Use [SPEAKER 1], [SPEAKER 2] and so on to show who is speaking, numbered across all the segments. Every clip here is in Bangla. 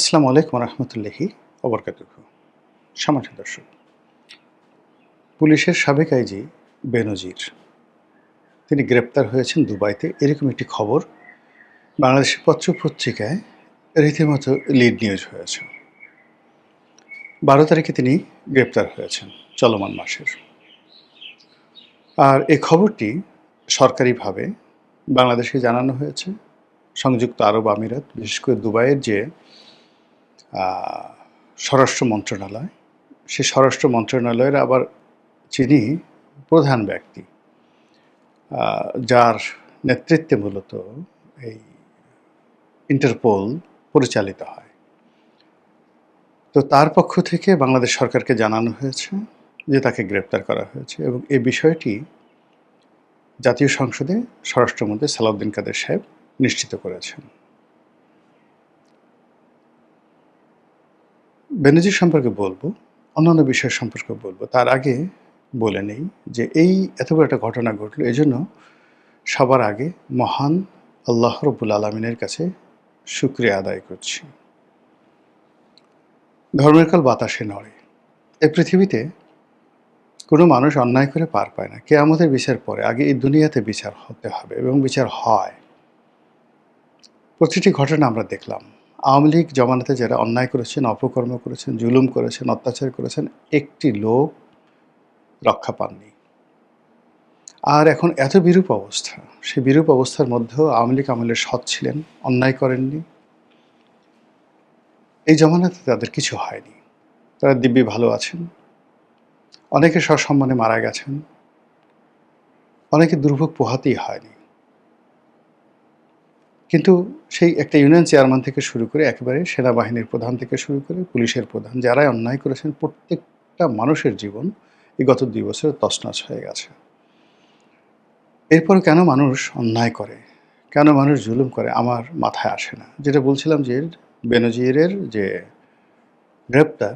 [SPEAKER 1] আসসালামু আলাইকুম রহমতুল্লাহি ওবরকাতুহু। সম্মানিত দর্শক, পুলিশের সাবেক আইজি বেনজির তিনি গ্রেপ্তার হয়েছেন দুবাইতে, এরকম একটি খবর বাংলাদেশের পত্র-পত্রিকায় রীতিমতো লিড নিউজ হয়েছে। ১২ তারিখে তিনি গ্রেপ্তার হয়েছেন চলমান মাসের। আর এই খবরটি সরকারিভাবে বাংলাদেশকে জানানো হয়েছে। সংযুক্ত আরব আমিরাত, বিশেষ করে দুবাইয়ের যে স্বরাষ্ট্র মন্ত্রণালয়, সেই স্বরাষ্ট্র মন্ত্রণালয়ের আবার যিনি প্রধান ব্যক্তি, যার নেতৃত্বে মূলত এই ইন্টারপোল পরিচালিত হয়, তো তার পক্ষ থেকে বাংলাদেশ সরকারকে জানানো হয়েছে যে তাকে গ্রেপ্তার করা হয়েছে, এবং এই বিষয়টি জাতীয় সংসদে স্বরাষ্ট্রমন্ত্রী সালাউদ্দিন কাদের সাহেব নিশ্চিত করেছেন। বেনজির সম্পর্কে বলবো, অন্যান্য বিষয় সম্পর্কে বলবো, তার আগে বলে নেই যে এই এত বড় একটা ঘটনা ঘটল, এজন্য সবার আগে মহান আল্লাহ রব্বুল আলমিনের কাছে শুকরিয়া আদায় করছি। ধর্মের কাল বাতাসে নড়ে। এই পৃথিবীতে কোনো মানুষ অন্যায় করে পার পায় না। কিয়ামতের বিচার পরে, আগে এই দুনিয়াতে বিচার হতে হবে, এবং বিচার হয়। প্রতিটি ঘটনা আমরা দেখলাম। আওয়ামী লীগ জমানাতে যারা অন্যায় করেছেন, অপকর্ম করেছেন, জুলুম করেছেন, অত্যাচার করেছেন, একটি লোক রক্ষা পাননি। আর এখন এত বিরূপ অবস্থা, সেই বিরূপ অবস্থার মধ্যেও আওয়ামী লীগ আমলে সৎ ছিলেন, অন্যায় করেননি। এই জমানাতে তাদের কিছু হয়নি, তারা দিব্যি ভালো আছেন। অনেকে সসম্মানে মারা গেছেন, অনেকে দুর্ভোগ পোহাতেই হয়নি। কিন্তু সেই একটা ইউনিয়ন চেয়ারম্যান থেকে শুরু করে একেবারে সেনাবাহিনীর প্রধান থেকে শুরু করে পুলিশের প্রধান, যারাই অন্যায় করেছেন, প্রত্যেকটা মানুষের জীবন এই গত 2 বছরে তছনছ হয়ে গেছে। এরপর কেন মানুষ অন্যায় করে, কেন মানুষ জুলুম করে, আমার মাথায় আসে না। যেটা বলছিলাম যে বেনজিরের যে গ্রেপ্তার,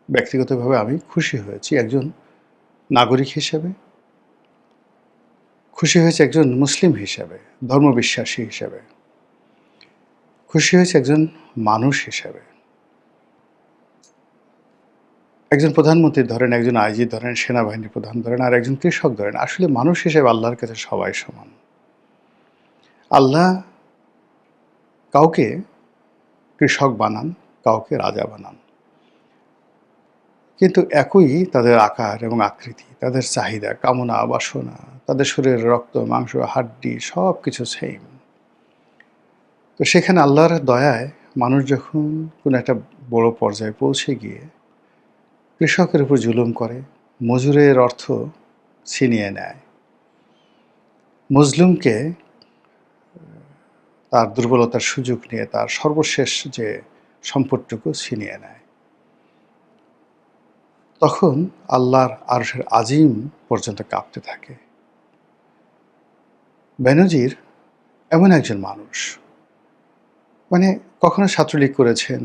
[SPEAKER 1] ব্যক্তিগতভাবে আমি খুশি হয়েছি একজন নাগরিক হিসেবে, খুশি হয়েছে একজন মুসলিম হিসেবে, ধর্মবিশ্বাসী হিসেবে, খুশি হয়েছে একজন মানুষ হিসেবে। একজন প্রধানমন্ত্রী ধরেন, একজন আইজি ধরেন, সেনাবাহিনীর প্রধান ধরেন, আর একজন কৃষক ধরেন, আসলে মানুষ হিসেবে আল্লাহর কাছে সবাই সমান। আল্লাহ কাউকে কৃষক বানান, কাউকে রাজা বানান, কিন্তু একই তাদের আকার এবং আকৃতি, তাদের চাহিদা, কামনা, বাসনা, তাদের শরীরের রক্ত, মাংস, হাড্ডি সব কিছু সেম। তো সেখানে আল্লাহর দয়ায় মানুষ যখন কোনো একটা বড় পর্যায়ে পৌঁছে গিয়ে কৃষকের উপর জুলুম করে, মজুরের অর্থ ছিনিয়ে নেয়, মজলুমকে তার দুর্বলতার সুযোগ নিয়ে তার সর্বশেষ যে সম্পদটুকু ছিনিয়ে নেয়, তখন আল্লাহর আরশের আজিম পর্যন্ত কাঁপতে থাকে। বেনজির এমন একজন মানুষ, মানে কখনো ছাত্রলীগ করেছেন,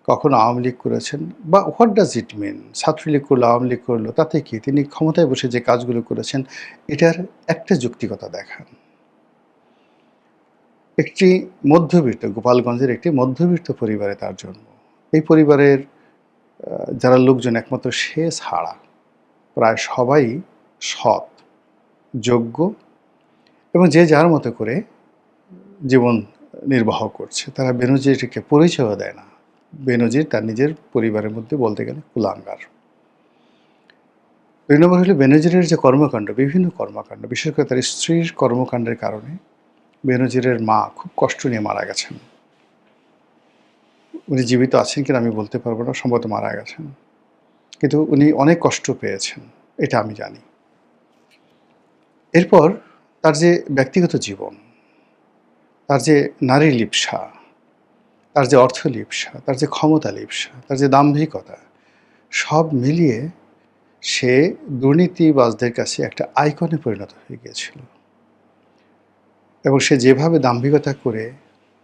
[SPEAKER 1] কখনো আওয়ামী লীগ করেছেন, বা হোয়াট ডাজ ইট মিন? ছাত্রলীগ করলো, আওয়ামী লীগ করলো, তাতে কি? তিনি ক্ষমতায় বসে যে কাজগুলো করেছেন, এটার একটা যৌক্তিকতা দেখান। একটি মধ্যবিত্ত, গোপালগঞ্জের একটি মধ্যবিত্ত পরিবারে তার জন্ম। এই পরিবারের যারা লোকজন, একমাত্র সে ছাড়া প্রায় সবাই সৎ, যোগ্য, এবং যে যার মতো করে জীবন নির্বাহ করছে। তারা বেনজিরকে পরিচয়ও দেয় না। বেনজির তার নিজের পরিবারের মধ্যে বলতে গেলে কুলাঙ্গার। ২ নম্বর হলো বেনজিরের যে কর্মকাণ্ড, বিভিন্ন কর্মকাণ্ড, বিশেষ করে তার স্ত্রীর কর্মকাণ্ডের কারণে বেনজিরের মা খুব কষ্ট নিয়ে মারা গেছেন। উনি জীবিত আছেন কিনা আমি বলতে পারবো না, সম্ভবত মারা গেছেন, কিন্তু উনি অনেক কষ্ট পেয়েছেন, এটা আমি জানি। এরপর তার যে ব্যক্তিগত জীবন, তার যে নারী লিপ্সা, তার যে অর্থ লিপ্সা, তার যে ক্ষমতা লিপ্সা, তার যে দাম্ভিকতা, সব মিলিয়ে সে দুর্নীতিবাজদের কাছে একটা আইকনে পরিণত হয়ে গিয়েছিল। এবং সে যেভাবে দাম্ভিকতা করে,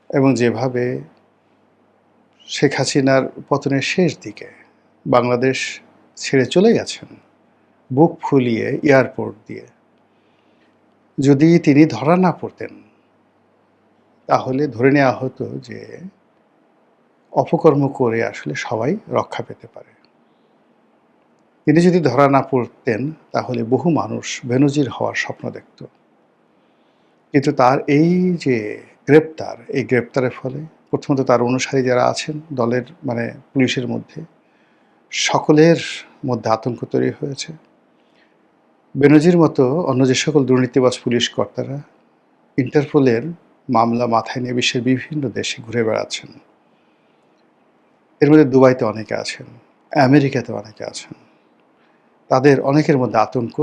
[SPEAKER 1] এবং যেভাবে শেখ হাসিনার পতনের শেষ দিকে বাংলাদেশ ছেড়ে চলে গেছেন বুক ফুলিয়ে এয়ারপোর্ট দিয়ে, যদি তিনি ধরা না পড়তেন, তাহলে ধরে নেওয়া হতো যে অপকর্ম করে আসলে সবাই রক্ষা পেতে পারে। তিনি যদি ধরা না পড়তেন তাহলে বহু মানুষ বেনজির হওয়ার স্বপ্ন দেখত। কিন্তু তার এই যে গ্রেপ্তার, এই গ্রেপ্তারের ফলে প্রথমত তার অনুসারী যারা আছেন দলের পুলিশের মধ্যে, সকলের মধ্যে আতঙ্ক তৈরি হয়েছে। বেনজির মতো অন্য যে সকল দুর্নীতিবাজ পুলিশ কর্তারা ইন্টারপোলের মামলা মাথায় নিয়ে বিশ্বের বিভিন্ন দেশে ঘুরে বেড়াচ্ছেন। এর মধ্যে দুবাইতে অনেকে আছেন, আমেরিকাতে অনেকে আছেন। তাদের অনেকের মধ্যে আতঙ্ক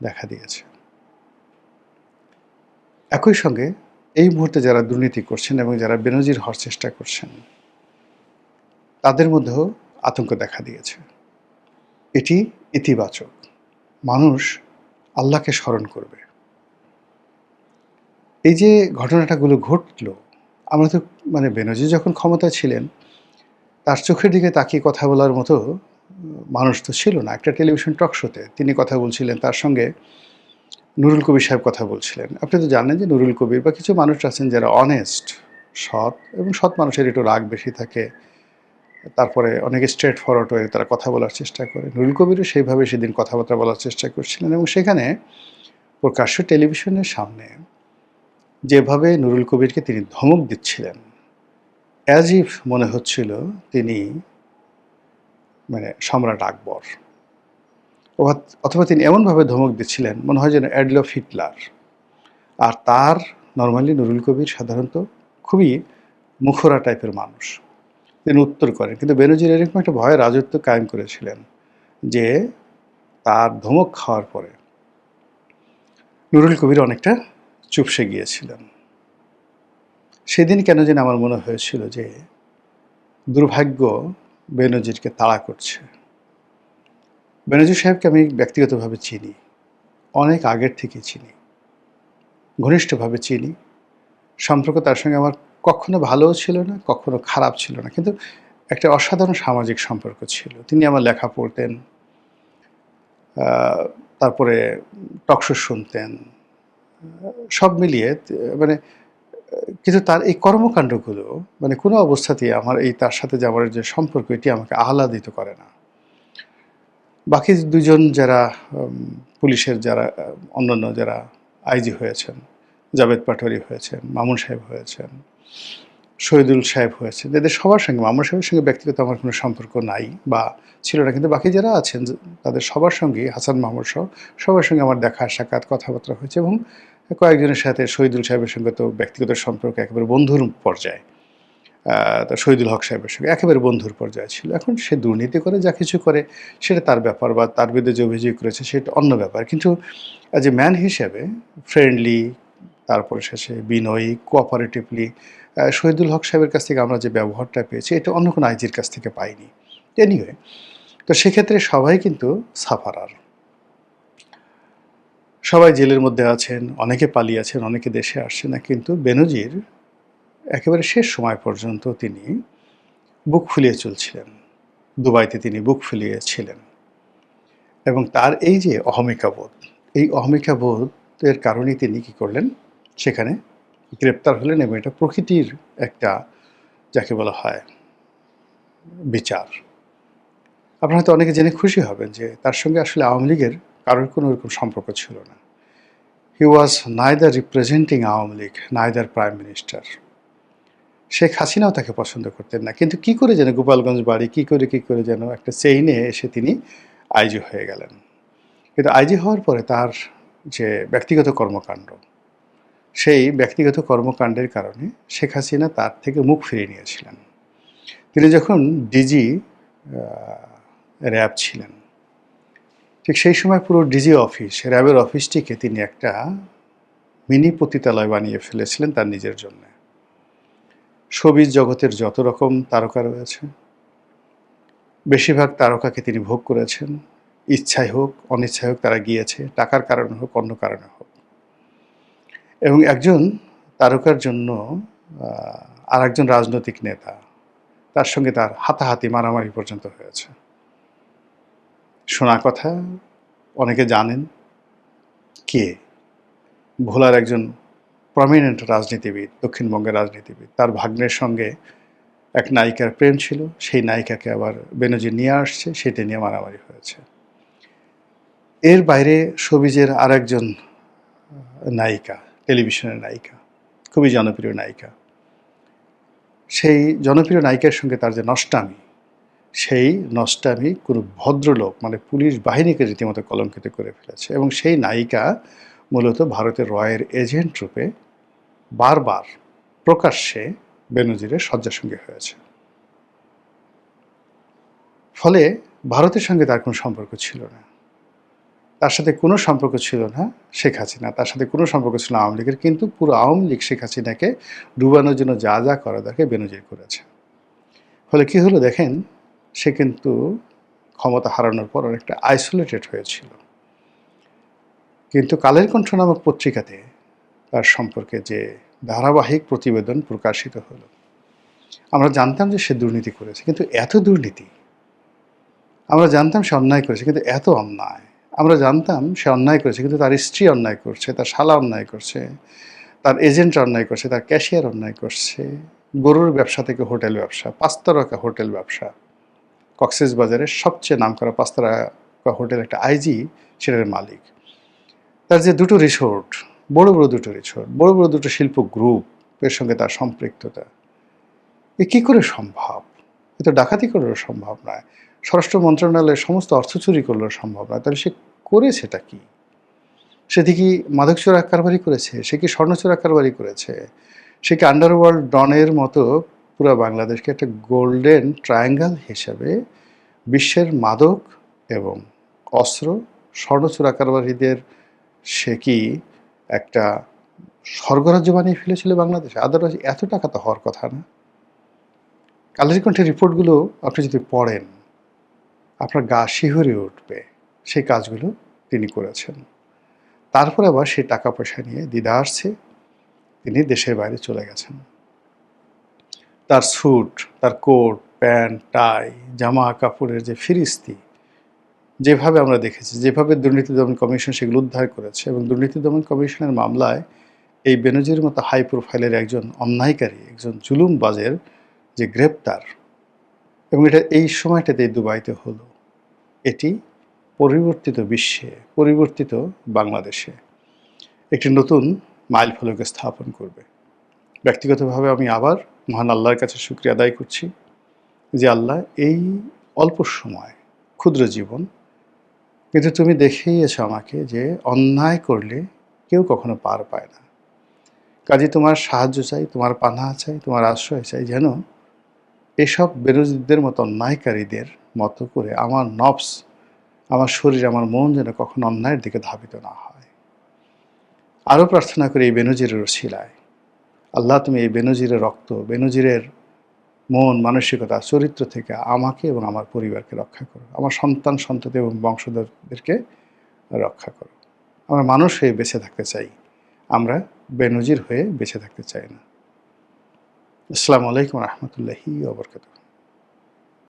[SPEAKER 1] দেখা দিয়েছে। একই সঙ্গে এই মুহূর্তে যারা দুর্নীতি করছেন এবং যারা বেনজির হওয়ার চেষ্টা করছেন, তাদের মধ্যেও আতঙ্ক দেখা দিয়েছে। এটি ইতিবাচক। মানুষ আল্লাহকে স্মরণ করবে। এই যে ঘটনাটাগুলো ঘটল, আমরা তো বেনজির যখন ক্ষমতায় ছিলেন, তার চোখের দিকে তাকিয়ে কথা বলার মতো মানুষ তো ছিল না। একটা টেলিভিশন টক শোতে তিনি কথা বলছিলেন, তার সঙ্গে নুরুল কবির সাহেব কথা বলছিলেন। আপনি তো জানেন যে নুরুল কবির বা কিছু মানুষ আছেন যারা অনেস্ট, সৎ, এবং সৎ মানুষের একটু রাগ বেশি থাকে। তারপরে অনেকে স্ট্রেট ফরওয়ার্ড হয়ে তারা কথা বলার চেষ্টা করে। নুরুল কবিরও সেইভাবে সেদিন কথাবার্তা বলার চেষ্টা করছিলেন এবং সেখানে প্রকাশ্য টেলিভিশনের সামনে যেভাবে নুরুল কবিরকে তিনি ধমক দিচ্ছিলেন, অ্যাজ ইফ মনে হচ্ছিল তিনি সম্রাট আকবর, অথবা তিনি এমনভাবে ধমক দিচ্ছিলেন মনে হয় যেন অ্যাডলফ হিটলার। আর তার নর্মালি নুরুল কবির সাধারণত খুবই মুখরা টাইপের মানুষ, তিনি উত্তর করেন। কিন্তু বেনজির এরকম একটা ভয়ে রাজত্ব কায়েম করেছিলেন যে তার ধমক খাওয়ার পরে নুরুল কবির অনেকটা চুপসে গিয়েছিলেন। সেদিন কেন যেন আমার মনে হয়েছিল যে দুর্ভাগ্য বেনজিরকে তাড়া করছে। বেনজির সাহেবকে আমি ব্যক্তিগতভাবে চিনি, অনেক আগের থেকে চিনি, ঘনিষ্ঠভাবে চিনি। সম্পর্ক তার সঙ্গে আমার কখনো ভালোও ছিল না, কখনো খারাপ ছিল না, কিন্তু একটা অসাধারণ সামাজিক সম্পর্ক ছিল। তিনি আমার লেখা পড়তেন, তারপরে টকশো শুনতেন, সব মিলিয়ে মানে কিন্তু তার এই কর্মকাণ্ডগুলো কোনো অবস্থাতেই আমার এই তার সাথে যে আমার যে সম্পর্ক, এটি আমাকে আহ্লাদিত করে না। বাকি দুজন যারা পুলিশের যারা অন্যান্য যারা আইজি হয়েছেন, জাভেদ পাটোয়ারি হয়েছেন, মামুন সাহেব হয়েছেন, শহীদুল সাহেব হয়েছেন, এদের সবার সঙ্গে, মামুন সাহেবের সঙ্গে ব্যক্তিগত আমার কোনো সম্পর্ক নাই বা ছিল না, কিন্তু বাকি যারা আছেন তাদের সবার সঙ্গেই, হাসান মাহমুদ সহ সবার সঙ্গে আমার দেখা সাক্ষাৎ কথাবার্তা হয়েছে। এবং কয়েকজনের সাথে শহীদুল সাহেবের সঙ্গে তো ব্যক্তিগত সম্পর্ক একেবারে বন্ধুর পর্যায়ে, তা শহীদুল হক সাহেবের সঙ্গে একেবারে বন্ধুর পর্যায়ে ছিল। এখন সে দুর্নীতি করে যা কিছু করে সেটা তার ব্যাপার, বা তার বিরুদ্ধে যে অভিযোগ করেছে সেটা অন্য ব্যাপার। কিন্তু অ্যাজ এ ম্যান হিসেবে ফ্রেন্ডলি, তারপরে শেষে বিনয়ী, কোঅপারেটিভলি শহীদুল হক সাহেবের কাছ থেকে আমরা যে ব্যবহারটা পেয়েছি এটা অন্য কোনো আইজির কাছ থেকে পাইনি। এনিওয়ে, তো সেক্ষেত্রে সবাই কিন্তু সাফারার, সবাই জেলের মধ্যে আছেন, অনেকে পালিয়েছেন, অনেকে দেশে আসছে না, কিন্তু বেনজির একেবারে শেষ সময় পর্যন্ত তিনি বুক ফুলিয়ে চলছিলেন। দুবাইতে তিনি বুক ফুলিয়েছিলেন এবং তার এই যে অহমিকাবোধ, এই অহমিকাবোধের কারণেই তিনি কী করলেন, সেখানে গ্রেপ্তার হলেন। এবং এটা প্রকৃতির একটা, যাকে বলা হয়, বিচার। আপনারা হয়তো অনেকে জেনে খুশি হবেন যে তার সঙ্গে আসলে আওয়ামী লীগের কারোর কোনো ওরকম সম্পর্ক ছিল না। He was neither representing Awami League, neither prime minister. Sheikh হাসিনাও তাকে পছন্দ করতেন না, কিন্তু কী করে যেন গোপালগঞ্জ বাড়ি কী করে যেন একটা চেইনে এসে তিনি আইজি হয়ে গেলেন। কিন্তু আইজি হওয়ার পরে তার যে ব্যক্তিগত কর্মকাণ্ড, সেই ব্যক্তিগত কর্মকাণ্ডের কারণে শেখ হাসিনা তার থেকে মুখ ফিরিয়ে নিয়েছিলেন। তিনি যখন ডিজি র্যাব ছিলেন, ঠিক সেই সময় পুরো ডিজি অফিস, র্যাবের অফিসটিকে তিনি একটা মিনি পতিতালয় বানিয়ে ফেলেছিলেন তার নিজের জন্য। শোবিজ জগতের যত রকম তারকা রয়েছে, বেশিরভাগ তারকাকে তিনি ভোগ করেছেন। ইচ্ছায় হোক অনিচ্ছায় হোক তারা গিয়েছে, টাকার কারণে হোক অন্য কারণে হোক। এবং একজন তারকার জন্য আর একজন রাজনৈতিক নেতা, তার সঙ্গে তার হাতাহাতি মারামারি পর্যন্ত হয়েছে। শোনা কথা, অনেকে জানেন কে, ভোলার একজন প্রমিনেন্ট রাজনীতিবিদ, দক্ষিণবঙ্গের রাজনীতিবিদ, তার ভাগ্নের সঙ্গে এক নায়িকার প্রেম ছিল, সেই নায়িকাকে আবার বেনজির নিয়ে আসছে, সেটা নিয়ে মারামারি হয়েছে। এর বাইরে শোবিজের আরেকজন নায়িকা, টেলিভিশনের নায়িকা, খুবই জনপ্রিয় নায়িকা, সেই জনপ্রিয় নায়িকার সঙ্গে তার যে নষ্টামি, সেই নষ্টামি কোনো ভদ্রলোক মানে পুলিশ বাহিনীকে রীতিমতো কলঙ্কিত করে ফেলেছে। এবং সেই নায়িকা মূলত ভারতের রয়ের এজেন্ট রূপে বারবার প্রকাশ্যে বেনজিরের শয্যাসঙ্গী হয়েছে। ফলে ভারতের সঙ্গে তার কোনো সম্পর্ক ছিল না, তার সাথে কোনো সম্পর্ক ছিল না শেখ হাসিনা, তার সাথে কোনো সম্পর্ক ছিল না আওয়ামী লীগের। কিন্তু পুরো আওয়ামী লীগ শেখ হাসিনাকে ডুবানোর জন্য যা যা করা দরকার বেনজির করেছে। ফলে কী হলো দেখেন, সে কিন্তু ক্ষমতা হারানোর পর অনেকটা আইসোলেটেড হয়েছিল। কিন্তু কালের কণ্ঠ নামক পত্রিকাতে তার সম্পর্কে যে ধারাবাহিক প্রতিবেদন প্রকাশিত হলো, আমরা জানতাম যে সে দুর্নীতি করেছে, কিন্তু এত দুর্নীতি, আমরা জানতাম সে অন্যায় করেছে, কিন্তু এত অন্যায়, আমরা জানতাম সে অন্যায় করেছে, কিন্তু তার স্ত্রী অন্যায় করছে, তার শালা অন্যায় করছে, তার এজেন্ট অন্যায় করছে, তার ক্যাশিয়ার অন্যায় করছে, গরুর ব্যবসা থেকে হোটেল ব্যবসা, 5 তারকা হোটেল ব্যবসা, কক্সবাজারের সবচেয়ে নামকরা 5 তারকা হোটেল একটা আইজি সেটার মালিক, তার যে দুটো রিসোর্ট, বড় বড় দুটো রিসোর্ট, বড় বড় দুটো শিল্প গ্রুপের সঙ্গে তার সম্পৃক্ততা, এ কী করে সম্ভব? এ তো ডাকাতি করলেও সম্ভব নয়, স্বরাষ্ট্র মন্ত্রণালয়ের সমস্ত অর্থ চুরি করলেও সম্ভব নয়। তাহলে সে করেছেটা কি? সে কি মাদক চোরা কারবারি করেছে? সে কি স্বর্ণ চোরা কারবারি করেছে? সে কি আন্ডারওয়ার্ল্ড ডনের মতো পুরো বাংলাদেশকে একটা গোল্ডেন ট্রায়াঙ্গল হিসেবে বিশ্বের মাদক এবং অস্ত্র স্বর্ণ চোরা কারবারিদের সে কি একটা স্বর্গরাজ্য বানিয়ে ফেলেছিল বাংলাদেশে? আদারওয়াইজ এত টাকা তো হওয়ার কথা না। কালের কণ্ঠের রিপোর্টগুলো আপনি যদি পড়েন, আপনার গা শিহরে উঠবে। সেই কাজগুলো তিনি করেছেন। তারপরে আবার সেই টাকা পয়সা নিয়ে দিদা আসছে, তিনি দেশের বাইরে চলে গেছেন। তার স্যুট, তার কোট, প্যান্ট, টাই, জামা কাপড়ের যে ফিরিস্তি, যেভাবে আমরা দেখেছি, যেভাবে দুর্নীতি দমন কমিশন সেগুলো উদ্ধার করেছে, এবং দুর্নীতি দমন কমিশনের মামলায় এই বেনজির মতো হাই প্রোফাইলের একজন অন্যায়কারী, একজন জুলুমবাজের যে গ্রেপ্তার, এবং এটা এই সময়টাতে দুবাইতে হলো, এটি পরিবর্তিত বিশ্বে, পরিবর্তিত বাংলাদেশে একটি নতুন মাইল ফলকে স্থাপন করবে। ব্যক্তিগতভাবে আমি আবার মহান আল্লাহর কাছে শুকরিয়া আদায় করছি যে আল্লাহ, এই অল্প সময়, ক্ষুদ্র জীবন, কিন্তু তুমি দেখিয়েছ আমাকে যে অন্যায় করলে কেউ কখনো পার পায় না। কাজে তোমার সাহায্য চাই, তোমার পানাহ চাই, তোমার আশ্রয় চাই, যেন এসব বেনজিরদের মতো অন্যায়কারীদের মতো করে আমার নফস, আমার শরীর, আমার মন যেন কখনো অন্যায়ের দিকে ধাবিত না হয়। আরও প্রার্থনা করি এই বেনজিরের ওসিলায়, আল্লাহ তুমি এই বেনজিরের রক্ত, বেনজিরের মন, মানসিকতা, চরিত্র থেকে আমাকে এবং আমার পরিবারকে রক্ষা করো, আমার সন্তান সন্ততি এবং বংশধরদেরকে রক্ষা করো। আমরা মানুষ হয়ে বেঁচে থাকতে চাই, আমরা বেনজির হয়ে বেঁচে থাকতে চাই না। আসসালামু আলাইকুম রহমতুল্লাহি ওয়া বারাকাতুহু।